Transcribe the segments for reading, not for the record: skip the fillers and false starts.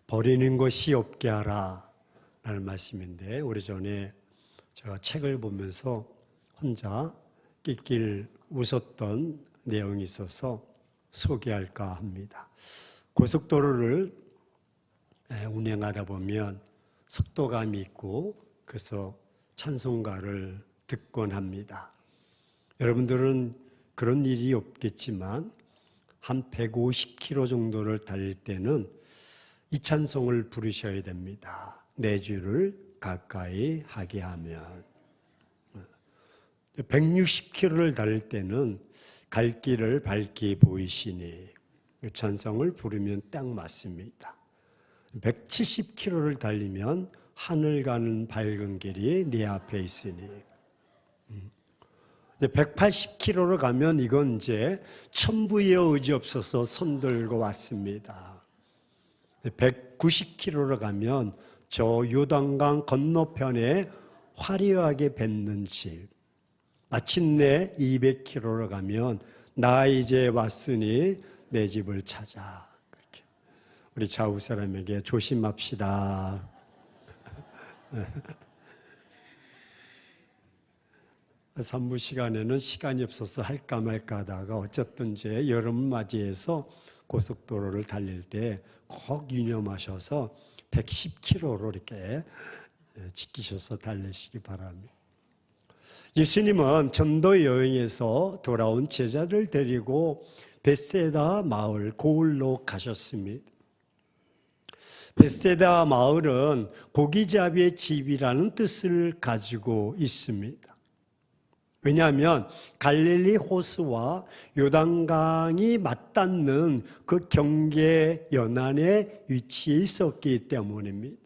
버리는 것이 없게 하라 라는 말씀인데, 오래전에 제가 책을 보면서 혼자 낄낄 웃었던 내용이 있어서 소개할까 합니다. 고속도로를 운행하다 보면 속도감이 있고 그래서 찬송가를 듣곤 합니다. 여러분들은 그런 일이 없겠지만 한 150km 정도를 달릴 때는 이 찬송을 부르셔야 됩니다. 내 주를 가까이 하게 하면. 160km를 달릴 때는 갈 길을 밝게 보이시니 이 찬송을 부르면 딱 맞습니다. 170km를 달리면 하늘 가는 밝은 길이 내 앞에 있으니, 180km로 가면 이건 이제 천부의 의지 없어서 손들고 왔습니다. 190km로 가면 저 요단강 건너편에 화려하게 뱉는 집, 마침내 200km로 가면 나 이제 왔으니 내 집을 찾아. 그렇게 우리 좌우 사람에게 조심합시다. 산부 시간에는 시간이 없어서 할까 말까 하다가 어쨌든지 여름을 맞이해서 고속도로를 달릴 때 꼭 유념하셔서 110km로 이렇게 지키셔서 달리시기 바랍니다. 예수님은 전도 여행에서 돌아온 제자들 데리고 벳세다 마을 고을로 가셨습니다. 벳세다 마을은 고기잡이의 집이라는 뜻을 가지고 있습니다. 왜냐하면 갈릴리 호수와 요단강이 맞닿는 그 경계 연안에 위치해 있었기 때문입니다.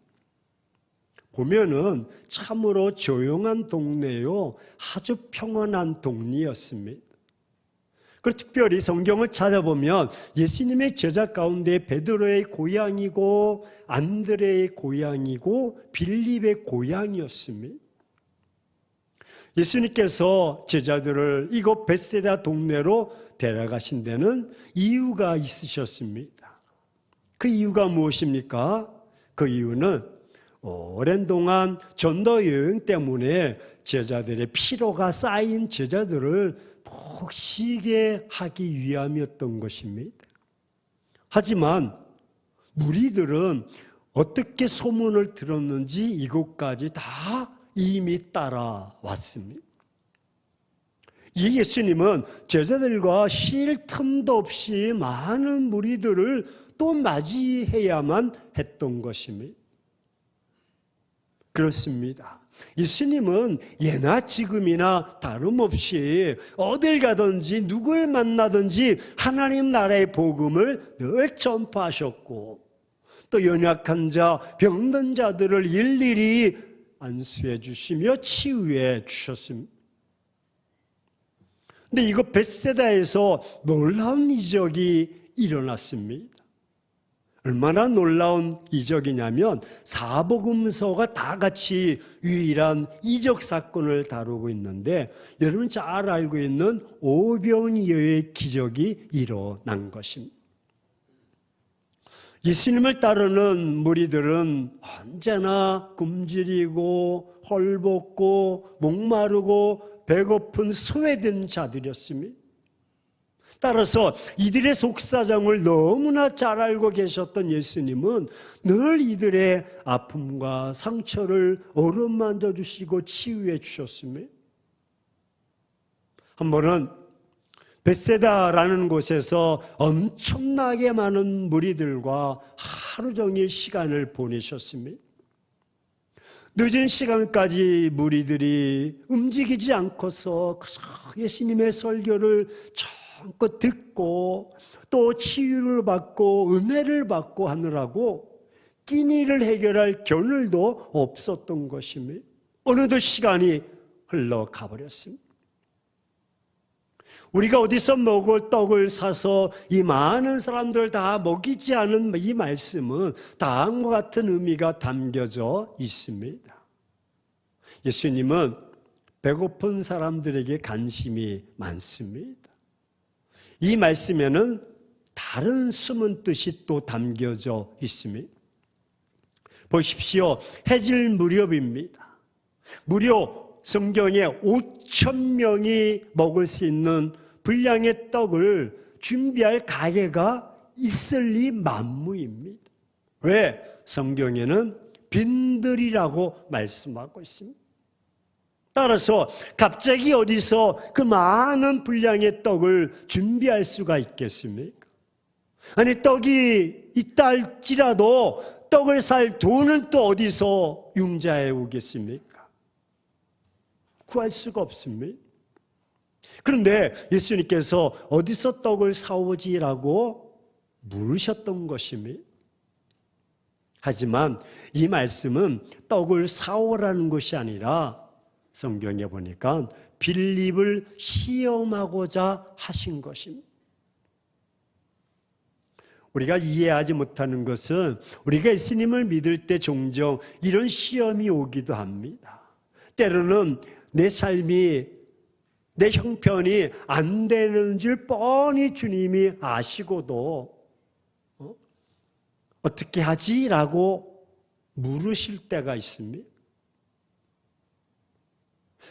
보면은 참으로 조용한 동네요, 아주 평온한 동네였습니다. 그리고 특별히 성경을 찾아보면 예수님의 제자 가운데 베드로의 고향이고 안드레의 고향이고 빌립의 고향이었습니다. 예수님께서 제자들을 이곳 벳세다 동네로 데려가신 데는 이유가 있으셨습니다. 그 이유가 무엇입니까? 그 이유는 오랜 동안 전도 여행 때문에 제자들의 피로가 쌓인 제자들을 푹 쉬게 하기 위함이었던 것입니다. 하지만 무리들은 어떻게 소문을 들었는지 이곳까지 다 이미 따라왔습니다. 이 예수님은 제자들과 쉴 틈도 없이 많은 무리들을 또 맞이해야만 했던 것입니다. 그렇습니다. 예수님은 예나 지금이나 다름없이 어딜 가든지 누굴 만나든지 하나님 나라의 복음을 늘 전파하셨고 또 연약한 자, 병든 자들을 일일이 안수해 주시며 치유해 주셨습니다. 근데 이거 벳세다에서 놀라운 이적이 일어났습니다. 얼마나 놀라운 이적이냐면 사복음서가 다 같이 유일한 이적 사건을 다루고 있는데 여러분 잘 알고 있는 오병이어의 기적이 일어난 것입니다. 예수님을 따르는 무리들은 언제나 굶주리고 헐벗고 목마르고 배고픈 소외된 자들이었습니다. 따라서 이들의 속사정을 너무나 잘 알고 계셨던 예수님은 늘 이들의 아픔과 상처를 어루만져 주시고 치유해 주셨습니다. 한 번은 벳세다라는 곳에서 엄청나게 많은 무리들과 하루 종일 시간을 보내셨습니다. 늦은 시간까지 무리들이 움직이지 않고서 예수님의 설교를 정껏 듣고 또 치유를 받고 은혜를 받고 하느라고 끼니를 해결할 겨를도 없었던 것입니다. 어느덧 시간이 흘러가 버렸습니다. 우리가 어디서 먹을 떡을 사서 이 많은 사람들 다 먹이지 않은 이 말씀은 다음과 같은 의미가 담겨져 있습니다. 예수님은 배고픈 사람들에게 관심이 많습니다. 이 말씀에는 다른 숨은 뜻이 또 담겨져 있습니다. 보십시오. 해질 무렵입니다. 무려 성경에 5,000명이 먹을 수 있는 분량의 떡을 준비할 가게가 있을 리 만무입니다. 왜? 성경에는 빈들이라고 말씀하고 있습니다. 따라서 갑자기 어디서 그 많은 분량의 떡을 준비할 수가 있겠습니까? 아니, 떡이 있다 할지라도 떡을 살 돈은 또 어디서 융자해 오겠습니까? 구할 수가 없습니다. 그런데 예수님께서 어디서 떡을 사오지라고 물으셨던 것입니다. 하지만 이 말씀은 떡을 사오라는 것이 아니라 성경에 보니까 빌립을 시험하고자 하신 것입니다. 우리가 이해하지 못하는 것은 우리가 예수님을 믿을 때 종종 이런 시험이 오기도 합니다. 때로는 내 삶이, 내 형편이 안 되는 줄 뻔히 주님이 아시고도 어떻게 하지? 라고 물으실 때가 있습니다.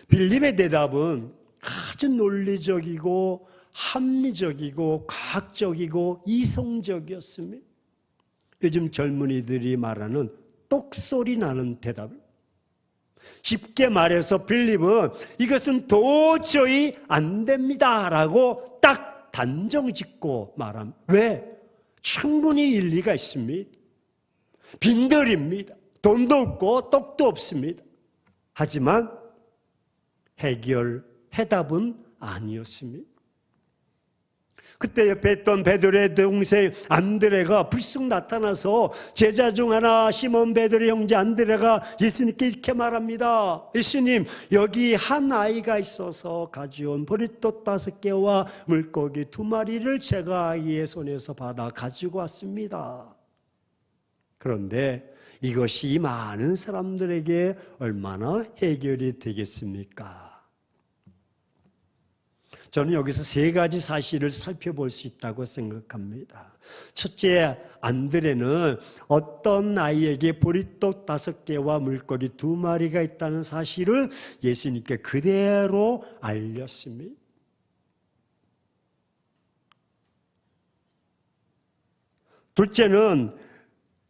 빌립의 대답은 아주 논리적이고 합리적이고 과학적이고 이성적이었습니다. 요즘 젊은이들이 말하는 똑소리 나는 대답. 쉽게 말해서 빌립은 이것은 도저히 안 됩니다 라고 딱 단정 짓고 말합니다. 왜? 충분히 일리가 있습니다. 빈들입니다. 돈도 없고 떡도 없습니다. 하지만 해답은 아니었습니다. 그때 옆에 있던 베드로의 동생 안드레가 불쑥 나타나서 제자 중 하나 시몬 베드로의 형제 안드레가 예수님께 이렇게 말합니다. 예수님, 여기 한 아이가 있어서 가져온 보리떡 5개와 물고기 2마리를 제가 아이의 손에서 받아 가지고 왔습니다. 그런데 이것이 많은 사람들에게 얼마나 해결이 되겠습니까? 저는 여기서 3가지 사실을 살펴볼 수 있다고 생각합니다. 첫째, 안드레는 어떤 아이에게 보리떡 5개와 물고기 2마리가 있다는 사실을 예수님께 그대로 알렸습니다. 둘째는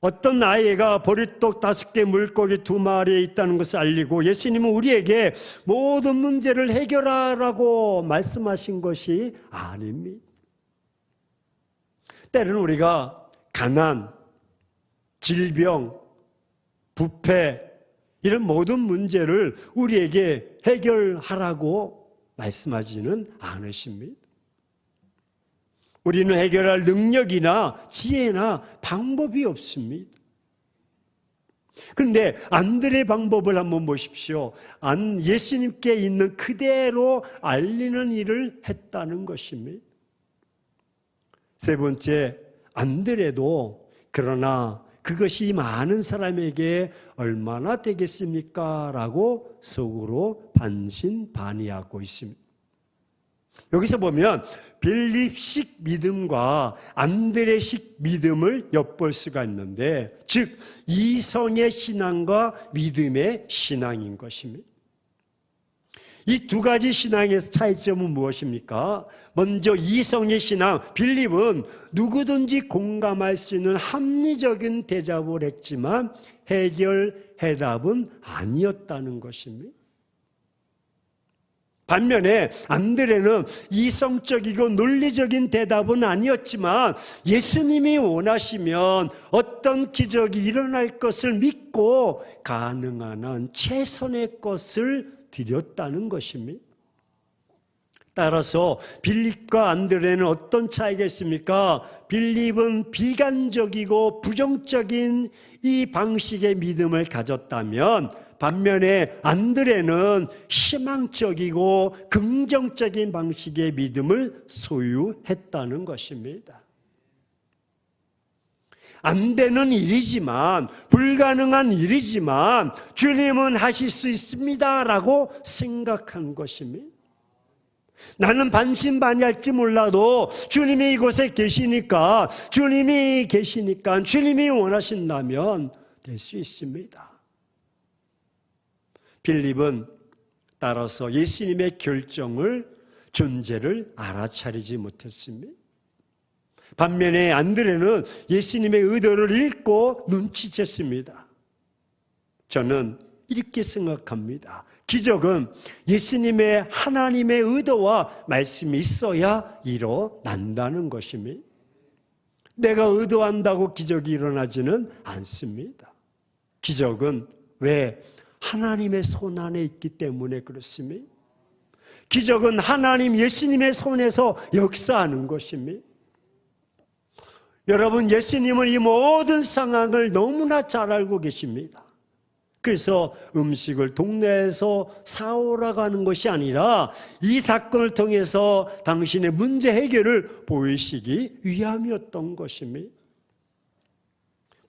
어떤 아이가 보리떡 5개, 물고기 2마리에 있다는 것을 알리고 예수님은 우리에게 모든 문제를 해결하라고 말씀하신 것이 아닙니다. 때로는 우리가 가난, 질병, 부패 이런 모든 문제를 우리에게 해결하라고 말씀하지는 않으십니다. 우리는 해결할 능력이나 지혜나 방법이 없습니다. 그런데 안드레의 방법을 한번 보십시오. 예수님께 있는 그대로 알리는 일을 했다는 것입니다. 세 번째, 안드레도 그러나 그것이 많은 사람에게 얼마나 되겠습니까? 라고 속으로 반신반의하고 있습니다. 여기서 보면 빌립식 믿음과 안드레식 믿음을 엿볼 수가 있는데, 즉 이성의 신앙과 믿음의 신앙인 것입니다. 이 2가지 신앙의 차이점은 무엇입니까? 먼저 이성의 신앙, 빌립은 누구든지 공감할 수 있는 합리적인 대답을 했지만 해답은 아니었다는 것입니다. 반면에 안드레는 이성적이고 논리적인 대답은 아니었지만 예수님이 원하시면 어떤 기적이 일어날 것을 믿고 가능한 한 최선의 것을 드렸다는 것입니다. 따라서 빌립과 안드레는 어떤 차이가 있습니까? 빌립은 비관적이고 부정적인 이 방식의 믿음을 가졌다면 반면에 안드레는 희망적이고 긍정적인 방식의 믿음을 소유했다는 것입니다. 안 되는 일이지만, 불가능한 일이지만 주님은 하실 수 있습니다라고 생각한 것입니다. 나는 반신반의할지 몰라도 주님이 이곳에 계시니까, 주님이 원하신다면 될 수 있습니다. 빌립은 따라서 예수님의 결정을, 존재를 알아차리지 못했습니다. 반면에 안드레는 예수님의 의도를 읽고 눈치챘습니다. 저는 이렇게 생각합니다. 기적은 예수님의 하나님의 의도와 말씀이 있어야 일어난다는 것입니다. 내가 의도한다고 기적이 일어나지는 않습니다. 기적은 왜? 하나님의 손 안에 있기 때문에 그렇습니다. 기적은 하나님 예수님의 손에서 역사하는 것입니다. 여러분, 예수님은 이 모든 상황을 너무나 잘 알고 계십니다. 그래서 음식을 동네에서 사오라고 하는 것이 아니라 이 사건을 통해서 당신의 문제 해결을 보이시기 위함이었던 것입니다.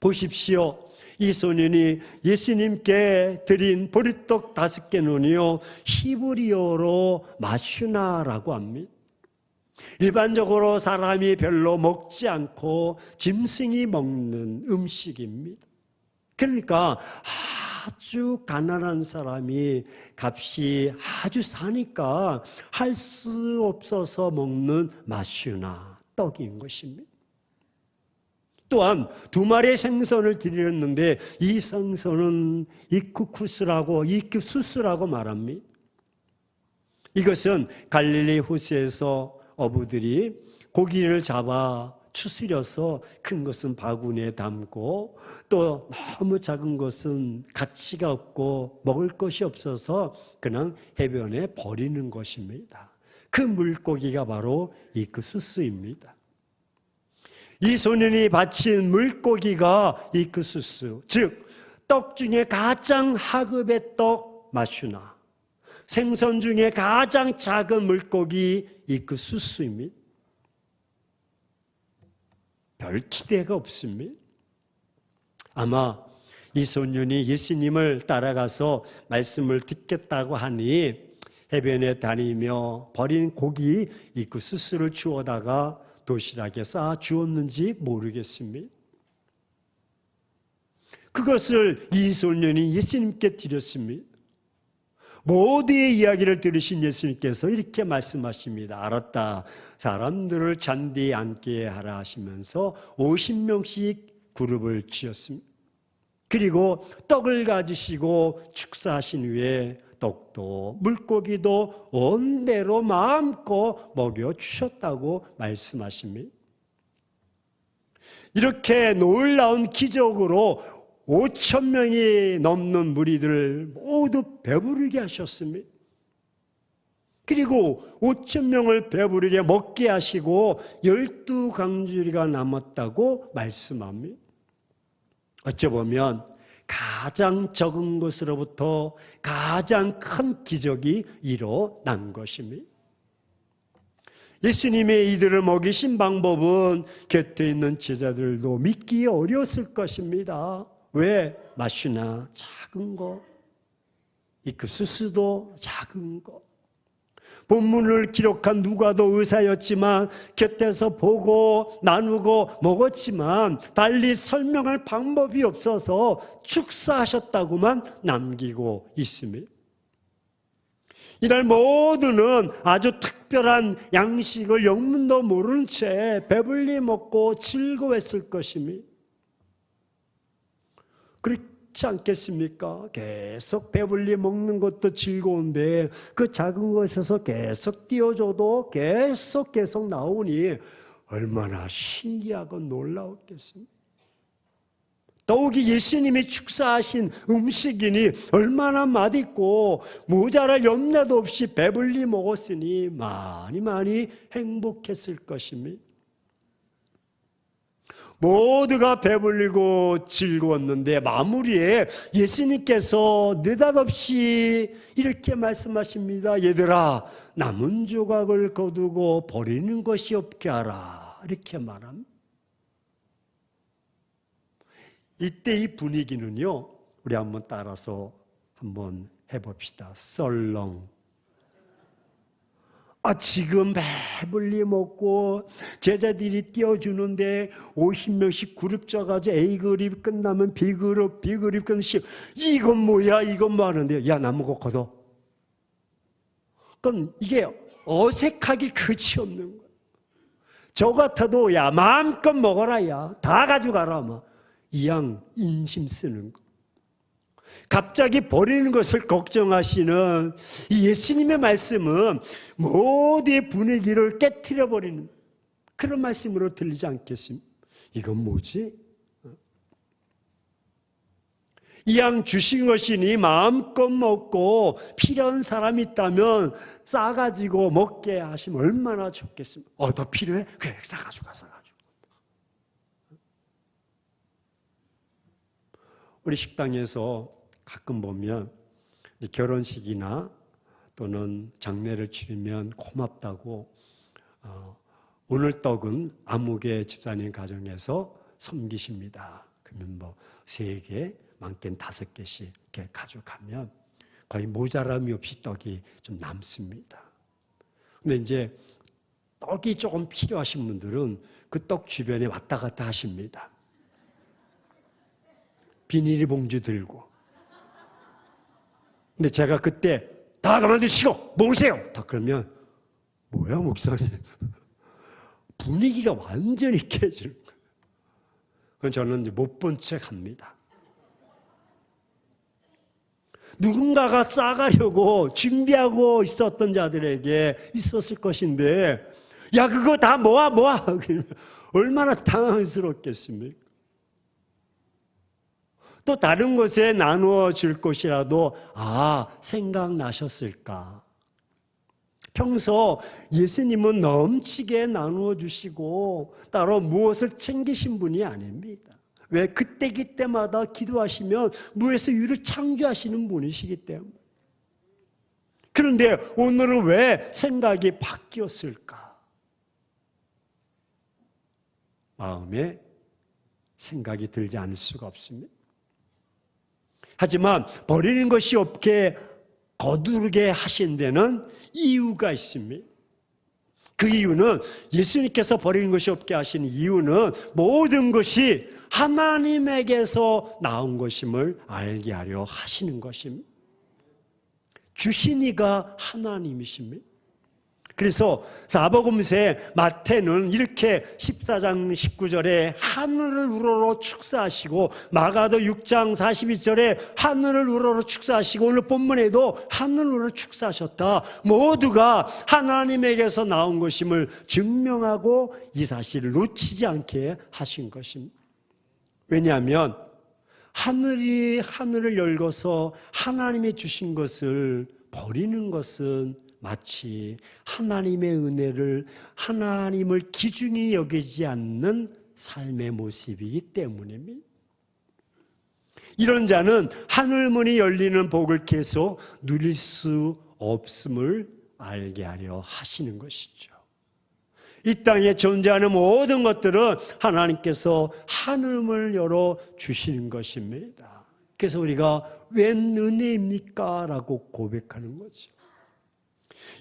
보십시오. 이 소년이 예수님께 드린 보리떡 5개는요, 히브리어로 마슈나라고 합니다. 일반적으로 사람이 별로 먹지 않고 짐승이 먹는 음식입니다. 그러니까 아주 가난한 사람이 값이 아주 사니까 할 수 없어서 먹는 마슈나, 떡인 것입니다. 또한 2마리의 생선을 드렸는데 이 생선은 이쿠수스라고 말합니다. 이것은 갈릴리 호수에서 어부들이 고기를 잡아 추스려서 큰 것은 바구니에 담고 또 너무 작은 것은 가치가 없고 먹을 것이 없어서 그냥 해변에 버리는 것입니다. 그 물고기가 바로 이쿠수스입니다. 이 소년이 바친 물고기가 이쿠수스, 즉 떡 중에 가장 하급의 떡 마슈나, 생선 중에 가장 작은 물고기 이쿠수스입니다. 별 기대가 없습니다. 아마 이 소년이 예수님을 따라가서 말씀을 듣겠다고 하니 해변에 다니며 버린 고기 이쿠수스를 주워다가 도시락에 쌓아 주었는지 모르겠습니다. 그것을 이 소년이 예수님께 드렸습니다. 모두의 이야기를 들으신 예수님께서 이렇게 말씀하십니다. 알았다. 사람들을 잔디에 앉게 하라 하시면서 50명씩 그룹을 지었습니다. 그리고 떡을 가지시고 축사하신 후에 떡도 물고기도 온대로 마음껏 먹여주셨다고 말씀하십니다. 이렇게 놀라운 기적으로 5,000명이 넘는 무리들을 모두 배부르게 하셨습니다. 그리고 5,000명을 배부르게 먹게 하시고 12강주리가 남았다고 말씀합니다. 어찌 보면 가장 적은 것으로부터 가장 큰 기적이 일어난 것입니다. 예수님의 이들을 먹이신 방법은 곁에 있는 제자들도 믿기 어려웠을 것입니다. 왜? 마슈나 작은 거, 이쿠수스도 작은 거. 본문을 기록한 누가도 의사였지만 곁에서 보고 나누고 먹었지만 달리 설명할 방법이 없어서 축사하셨다고만 남기고 있습니다. 이날 모두는 아주 특별한 양식을 영문도 모르는 채 배불리 먹고 즐거워했을 것입니다. 그렇지 않겠습니까? 계속 배불리 먹는 것도 즐거운데 그 작은 것에서 계속 띄워줘도 계속 나오니 얼마나 신기하고 놀라웠겠습니까? 더욱이 예수님이 축사하신 음식이니 얼마나 맛있고 모자랄 염려도 없이 배불리 먹었으니 많이 행복했을 것입니다. 모두가 배불리고 즐거웠는데 마무리에 예수님께서 느닷없이 이렇게 말씀하십니다. 얘들아, 남은 조각을 거두고 버리는 것이 없게 하라. 이렇게 말합니다. 이때 이 분위기는요, 우리 한번 따라서 한번 해봅시다. 썰렁. 지금 배불리 먹고 제자들이 띄워주는데 50명씩 그룹 짜가지고 A그룹 끝나면 B그룹 끝나면 C. 이건 뭐야? 이건 뭐 하는데요? 야, 나 먹었거든. 그건 이게 어색하기 끝이 없는 거야. 저 같아도 야, 마음껏 먹어라, 야. 다 가져가라, 뭐. 이양 인심 쓰는 거. 갑자기 버리는 것을 걱정하시는 이 예수님의 말씀은 모두의 분위기를 깨트려 버리는 그런 말씀으로 들리지 않겠습니까? 이건 뭐지? 이 양 주신 것이니 마음껏 먹고 필요한 사람이 있다면 싸가지고 먹게 하시면 얼마나 좋겠습니까? 더 필요해? 그래, 싸가지고 가. 우리 식당에서 가끔 보면 결혼식이나 또는 장례를 치르면 고맙다고 오늘 떡은 아무개 집사님 가정에서 섬기십니다. 그러면 뭐 3개, 많게는 5개씩 이렇게 가져가면 거의 모자람이 없이 떡이 좀 남습니다. 근데 이제 떡이 조금 필요하신 분들은 그 떡 주변에 왔다 갔다 하십니다. 비닐봉지 들고. 근데 제가 그때 다 가만두시고 먹으세요. 다 그러면 뭐야 목사님. 분위기가 완전히 깨지는 거예요. 그건 저는 못 본 척 합니다. 누군가가 싸가려고 준비하고 있었던 자들에게 있었을 것인데 야 그거 다 모아 얼마나 당황스럽겠습니까? 또 다른 곳에 나누어 줄 것이라도 생각나셨을까? 평소 예수님은 넘치게 나누어 주시고 따로 무엇을 챙기신 분이 아닙니다. 왜? 그때마다 기도하시면 무에서 유를 창조하시는 분이시기 때문에. 그런데 오늘은 왜 생각이 바뀌었을까? 마음에 생각이 들지 않을 수가 없습니다. 하지만 버리는 것이 없게 거두게 하신 데는 이유가 있습니다. 그 이유는 예수님께서 버리는 것이 없게 하신 이유는 모든 것이 하나님에게서 나온 것임을 알게 하려 하시는 것입니다. 주신 이가 하나님이십니다. 그래서 사복음서에 마태는 이렇게 14장 19절에 하늘을 우러러 축사하시고 마가도 6장 42절에 하늘을 우러러 축사하시고 오늘 본문에도 하늘을 우러러 축사하셨다. 모두가 하나님에게서 나온 것임을 증명하고 이 사실을 놓치지 않게 하신 것입니다. 왜냐하면 하늘을 열고서 하나님이 주신 것을 버리는 것은 마치 하나님의 은혜를 하나님을 기준히 여기지 않는 삶의 모습이기 때문입니다. 이런 자는 하늘문이 열리는 복을 계속 누릴 수 없음을 알게 하려 하시는 것이죠. 이 땅에 존재하는 모든 것들은 하나님께서 하늘문을 열어 주시는 것입니다. 그래서 우리가 웬 은혜입니까? 라고 고백하는 거죠.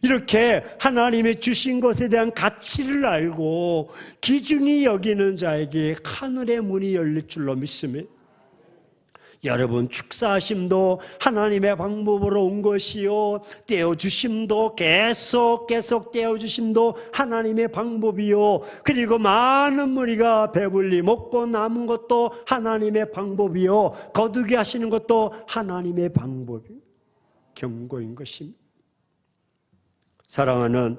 이렇게 하나님의 주신 것에 대한 가치를 알고 기준히 여기는 자에게 하늘의 문이 열릴 줄로 믿습니다. 여러분, 축사하심도 하나님의 방법으로 온 것이요, 떼어주심도 계속 떼어주심도 하나님의 방법이요, 그리고 많은 무리가 배불리 먹고 남은 것도 하나님의 방법이요, 거두게 하시는 것도 하나님의 방법이요, 경고인 것입니다. 사랑하는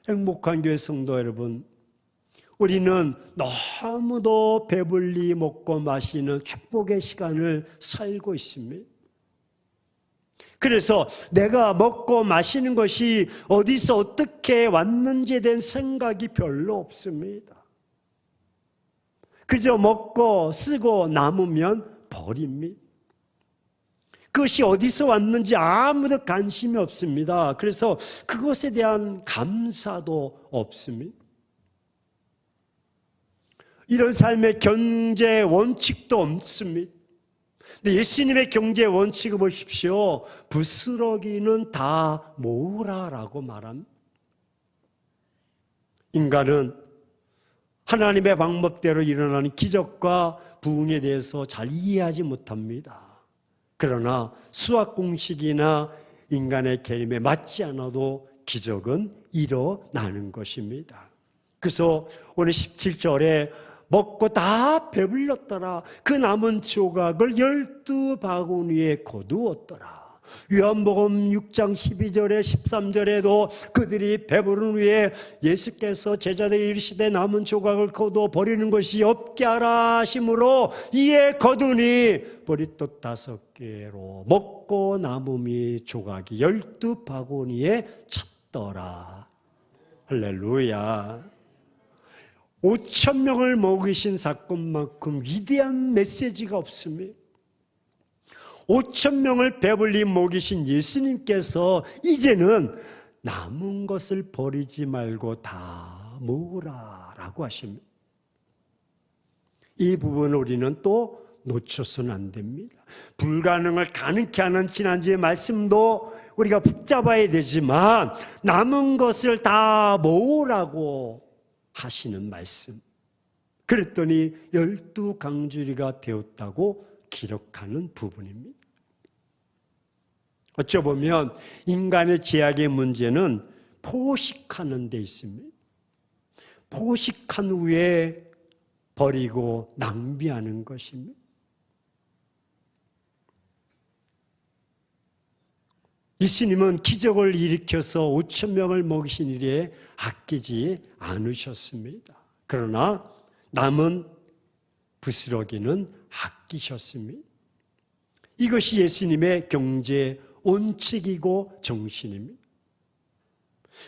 행복한 교회 성도 여러분, 우리는 너무도 배불리 먹고 마시는 축복의 시간을 살고 있습니다. 그래서 내가 먹고 마시는 것이 어디서 어떻게 왔는지에 대한 생각이 별로 없습니다. 그저 먹고 쓰고 남으면 버립니다. 그것이 어디서 왔는지 아무도 관심이 없습니다. 그래서 그것에 대한 감사도 없습니다. 이런 삶의 경제 원칙도 없습니다. 근데 예수님의 경제 원칙을 보십시오. 부스러기는 다 모으라라고 말합니다. 인간은 하나님의 방법대로 일어나는 기적과 부흥에 대해서 잘 이해하지 못합니다. 그러나 수학 공식이나 인간의 개념에 맞지 않아도 기적은 일어나는 것입니다. 그래서 오늘 17절에 먹고 다 배불렀더라. 그 남은 조각을 12바구니에 거두었더라. 요한복음 6장 12절에 13절에도 그들이 배부른 후에 예수께서 제자들이 이르시되 남은 조각을 거두어 버리는 것이 없게 하라 하심으로 이에 거두니 보리떡 5개로 먹고 남음이 조각이 12바구니에 찼더라. 할렐루야. 5,000명을 먹이신 사건만큼 위대한 메시지가 없습니다. 5,000명을 배불리 먹이신 예수님께서 이제는 남은 것을 버리지 말고 다 먹으라라고 하십니다. 이 부분을 우리는 또 놓쳐서는 안 됩니다. 불가능을 가능케 하는 지난주의 말씀도 우리가 붙잡아야 되지만 남은 것을 다 모으라고 하시는 말씀. 그랬더니 12강주리가 되었다고 기록하는 부분입니다. 어쩌보면 인간의 죄악의 문제는 포식하는 데 있습니다. 포식한 후에 버리고 낭비하는 것입니다. 예수님은 기적을 일으켜서 5,000명을 먹이신 일에 아끼지 않으셨습니다. 그러나 남은 부스러기는 아끼셨습니다. 이것이 예수님의 경제 원칙이고 정신입니다.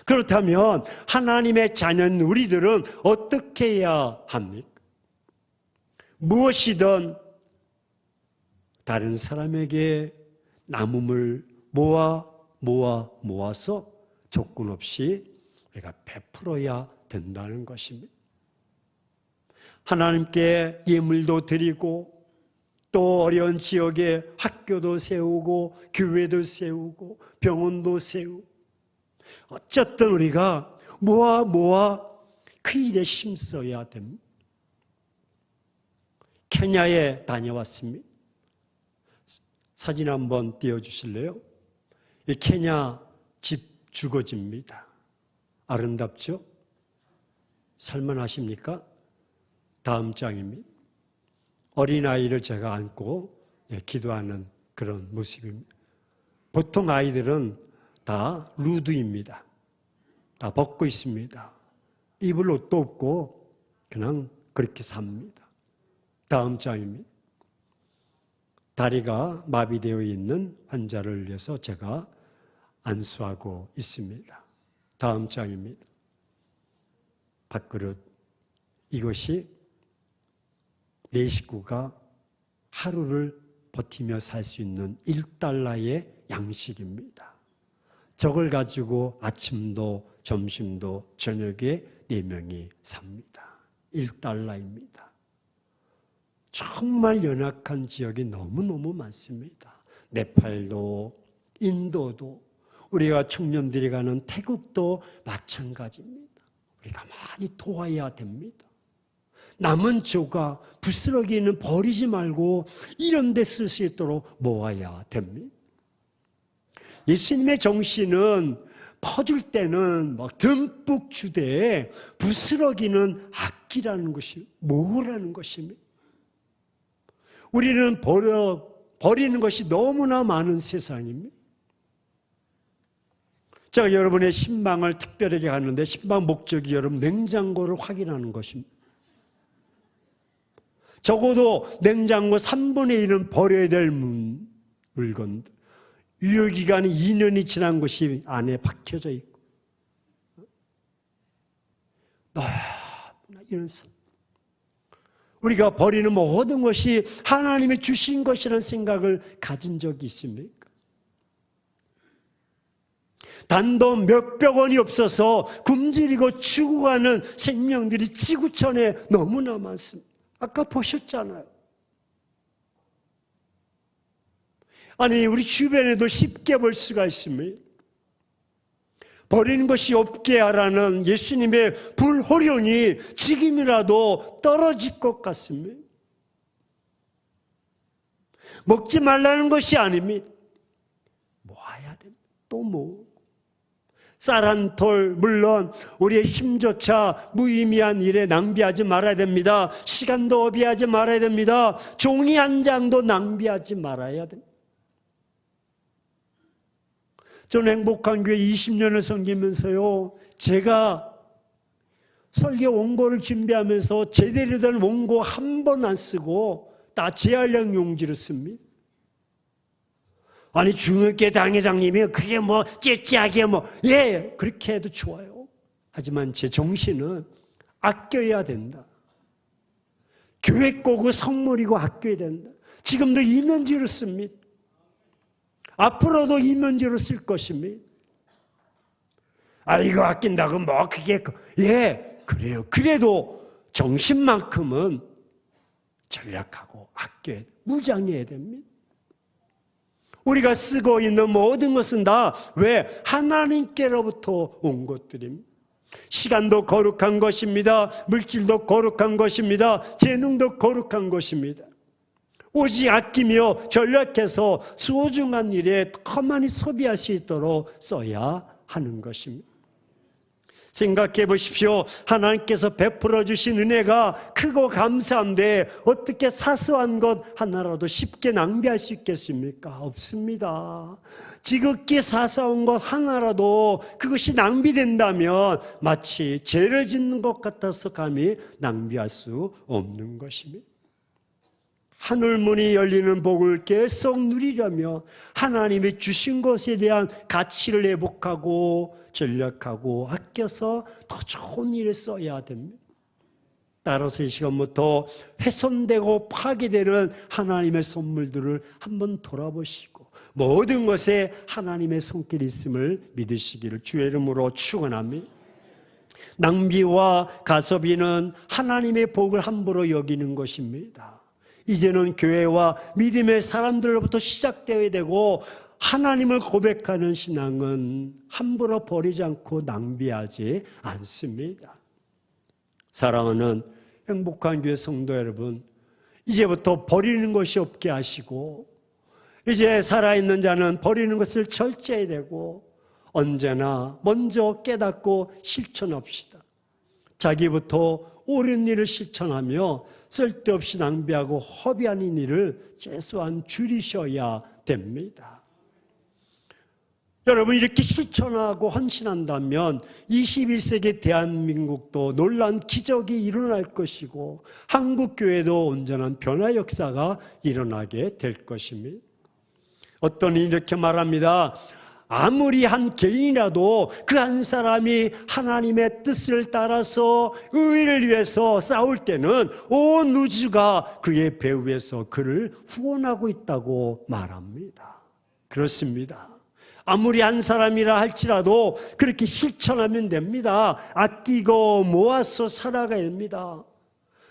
그렇다면 하나님의 자녀인 우리들은 어떻게 해야 합니까? 무엇이든 다른 사람에게 남음을 모아서 조건 없이 우리가 베풀어야 된다는 것입니다. 하나님께 예물도 드리고 또 어려운 지역에 학교도 세우고 교회도 세우고 병원도 세우고 어쨌든 우리가 모아 그 일에 힘써야 됩니다. 케냐에 다녀왔습니다. 사진 한번 띄워주실래요? 이 케냐 집 주거지입니다. 아름답죠? 살만하십니까? 다음 장입니다. 어린아이를 제가 안고 기도하는 그런 모습입니다. 보통 아이들은 다 루드입니다. 다 벗고 있습니다. 입을 옷도 없고 그냥 그렇게 삽니다. 다음 장입니다. 다리가 마비되어 있는 환자를 위해서 제가 안수하고 있습니다. 다음 장입니다. 밥그릇. 이것이 내 식구가 하루를 버티며 살 수 있는 1달러의 양식입니다. 저걸 가지고 아침도 점심도 저녁에 4명이 삽니다. 1달러입니다. 정말 연약한 지역이 너무너무 많습니다. 네팔도 인도도 우리가 청년들이 가는 태국도 마찬가지입니다. 우리가 많이 도와야 됩니다. 남은 조각, 부스러기는 버리지 말고 이런 데 쓸 수 있도록 모아야 됩니다. 예수님의 정신은 퍼줄 때는 막 듬뿍 주되 부스러기는 아끼라는 것이 모으라는 것입니다. 우리는 버리는 것이 너무나 많은 세상입니다. 제가 여러분의 신방을 특별하게 하는데 신방 목적이 여러분 냉장고를 확인하는 것입니다. 적어도 냉장고 3분의 1은 버려야 될 물건들. 유효기간이 2년이 지난 것이 안에 박혀져 있고. 이런 우리가 버리는 모든 것이 하나님이 주신 것이라는 생각을 가진 적이 있습니까? 단돈 몇백 원이 없어서 굶주리고 죽어가는 생명들이 지구촌에 너무나 많습니다. 아까 보셨잖아요. 아니 우리 주변에도 쉽게 볼 수가 있습니다. 버리는 것이 없게 하라는 예수님의 불호령이 지금이라도 떨어질 것 같습니다. 먹지 말라는 것이 아닙니다. 모아야 됩니다. 또 모으고. 쌀 한 톨, 물론 우리의 힘조차 무의미한 일에 낭비하지 말아야 됩니다. 시간도 허비하지 말아야 됩니다. 종이 한 장도 낭비하지 말아야 됩니다. 저는 행복한 교회 20년을 섬기면서요, 제가 설교 원고를 준비하면서 제대로 된 원고 한 번 안 쓰고 다 재활용 용지를 씁니다. 아니, 중학교 당회장님이 그게 뭐 째째하게 예, 그렇게 해도 좋아요. 하지만 제 정신은 아껴야 된다. 교회 거고 성물이고 아껴야 된다. 지금도 이면지로 씁니다. 앞으로도 이면지로 쓸 것입니다. 아, 이거 아낀다고 그게 예, 그래요. 그래도 정신만큼은 전략하고 아껴야 돼. 무장해야 됩니다. 우리가 쓰고 있는 모든 것은 다 왜? 하나님께로부터 온 것들입니다. 시간도 거룩한 것입니다. 물질도 거룩한 것입니다. 재능도 거룩한 것입니다. 오직 아끼며 전략해서 소중한 일에 더 많이 소비할 수 있도록 써야 하는 것입니다. 생각해 보십시오. 하나님께서 베풀어 주신 은혜가 크고 감사한데 어떻게 사소한 것 하나라도 쉽게 낭비할 수 있겠습니까? 없습니다. 지극히 사소한 것 하나라도 그것이 낭비된다면 마치 죄를 짓는 것 같아서 감히 낭비할 수 없는 것입니다. 하늘문이 열리는 복을 계속 누리려면 하나님이 주신 것에 대한 가치를 회복하고 전략하고 아껴서 더 좋은 일에 써야 됩니다. 따라서 이 시간부터 훼손되고 파괴되는 하나님의 선물들을 한번 돌아보시고 모든 것에 하나님의 손길이 있음을 믿으시기를 주의 이름으로 축원합니다. 낭비와 가소비는 하나님의 복을 함부로 여기는 것입니다. 이제는 교회와 믿음의 사람들로부터 시작되어야 되고 하나님을 고백하는 신앙은 함부로 버리지 않고 낭비하지 않습니다. 사랑하는 행복한 교회 성도 여러분, 이제부터 버리는 것이 없게 하시고 이제 살아있는 자는 버리는 것을 절제해야 되고 언제나 먼저 깨닫고 실천합시다. 자기부터 옳은 일을 실천하며 쓸데없이 낭비하고 허비하는 일을 최소한 줄이셔야 됩니다. 여러분, 이렇게 실천하고 헌신한다면 21세기 대한민국도 놀라운 기적이 일어날 것이고 한국교회도 온전한 변화 역사가 일어나게 될 것입니다. 어떤 이는 이렇게 말합니다. 아무리 한 개인이라도 그 한 사람이 하나님의 뜻을 따라서 의를 위해서 싸울 때는 온 우주가 그의 배후에서 그를 후원하고 있다고 말합니다. 그렇습니다. 아무리 한 사람이라 할지라도 그렇게 실천하면 됩니다. 아끼고 모아서 살아가야 됩니다.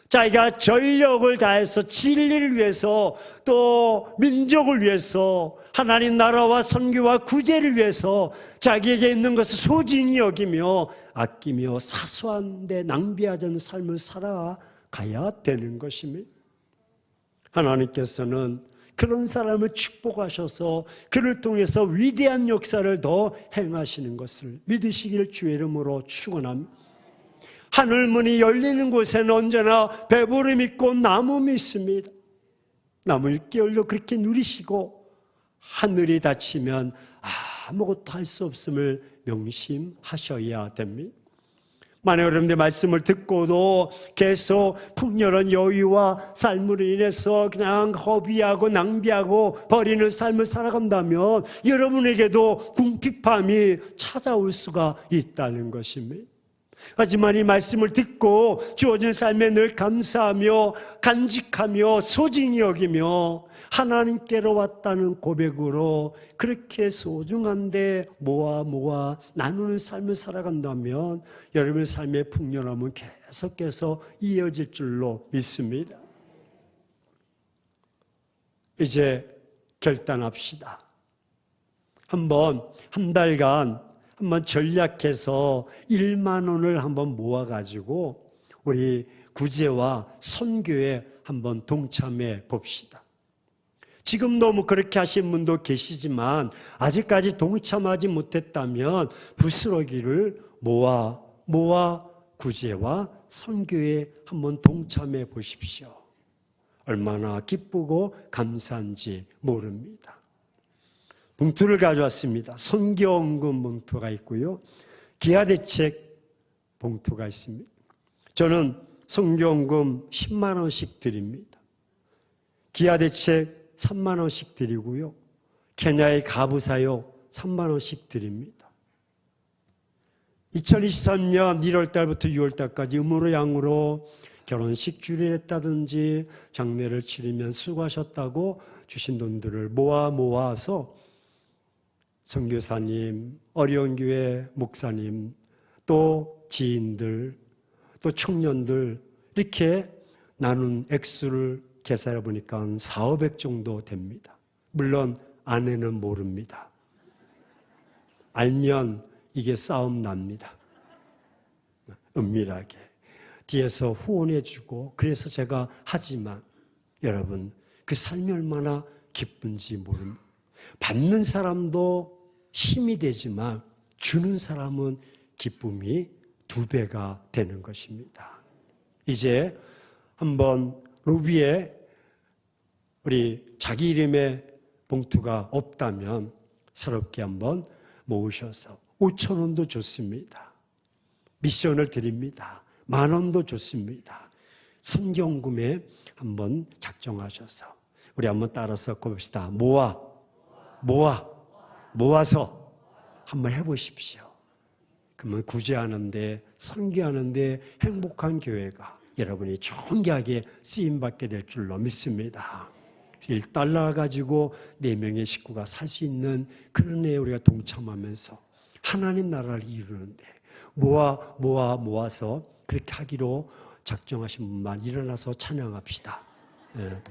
자기가 전력을 다해서 진리를 위해서 또 민족을 위해서 하나님 나라와 선교와 구제를 위해서 자기에게 있는 것을 소중히 여기며 아끼며 사소한 데 낭비하지 않는 삶을 살아가야 되는 것입니다. 하나님께서는 그런 사람을 축복하셔서 그를 통해서 위대한 역사를 더 행하시는 것을 믿으시기를 주의 이름으로 축원합니다. 하늘문이 열리는 곳에는 언제나 배부름이 있고 남음이 있습니다. 남은 6개월도 그렇게 누리시고 하늘이 닫히면 아무것도 할 수 없음을 명심하셔야 됩니다. 만약 여러분들 말씀을 듣고도 계속 풍요로운 여유와 삶으로 인해서 그냥 허비하고 낭비하고 버리는 삶을 살아간다면 여러분에게도 궁핍함이 찾아올 수가 있다는 것입니다. 하지만 이 말씀을 듣고 주어진 삶에 늘 감사하며 간직하며 소중히 여기며 하나님께로 왔다는 고백으로 그렇게 소중한데 모아 나누는 삶을 살아간다면 여러분의 삶의 풍요함은 계속해서 이어질 줄로 믿습니다. 이제 결단합시다. 한 달간 한번 전략해서 1만 원을 한번 모아가지고 우리 구제와 선교에 한번 동참해 봅시다. 지금도 뭐 그렇게 하신 분도 계시지만 아직까지 동참하지 못했다면 부스러기를 모아 구제와 선교에 한번 동참해 보십시오. 얼마나 기쁘고 감사한지 모릅니다. 봉투를 가져왔습니다. 선교원금 봉투가 있고요. 기아대책 봉투가 있습니다. 저는 선교원금 10만 원씩 드립니다. 기아대책 3만 원씩 드리고요. 케냐의 가부사역 3만 원씩 드립니다. 2023년 1월 달부터 6월 달까지 음으로 양으로 결혼식 주례했다든지 장례를 치르면 수고하셨다고 주신 돈들을 모아서 선교사님, 어려운 교회 목사님, 또 지인들, 또 청년들 이렇게 나눈 액수를 계산해 보니까 400, 500 정도 됩니다. 물론 아내는 모릅니다. 알면 이게 싸움 납니다. 은밀하게. 뒤에서 후원해 주고 그래서 제가 하지만 여러분 그 삶이 얼마나 기쁜지 모릅니다. 받는 사람도 힘이 되지만 주는 사람은 기쁨이 2배가 되는 것입니다. 이제 한번 로비에 우리 자기 이름의 봉투가 없다면 새롭게 한번 모으셔서 5천 원도 좋습니다. 미션을 드립니다. 10,000원도 좋습니다. 선경금에 한번 작정하셔서 우리 한번 따라서 봅시다. 모아서 한번 해보십시오. 그러면 구제하는데 선교하는데 행복한 교회가 여러분이 존귀하게 쓰임받게 될 줄로 믿습니다. 1달러 가지고 4명의 식구가 살 수 있는 그런 애 우리가 동참하면서 하나님 나라를 이루는데 모아서 그렇게 하기로 작정하신 분만 일어나서 찬양합시다. 네.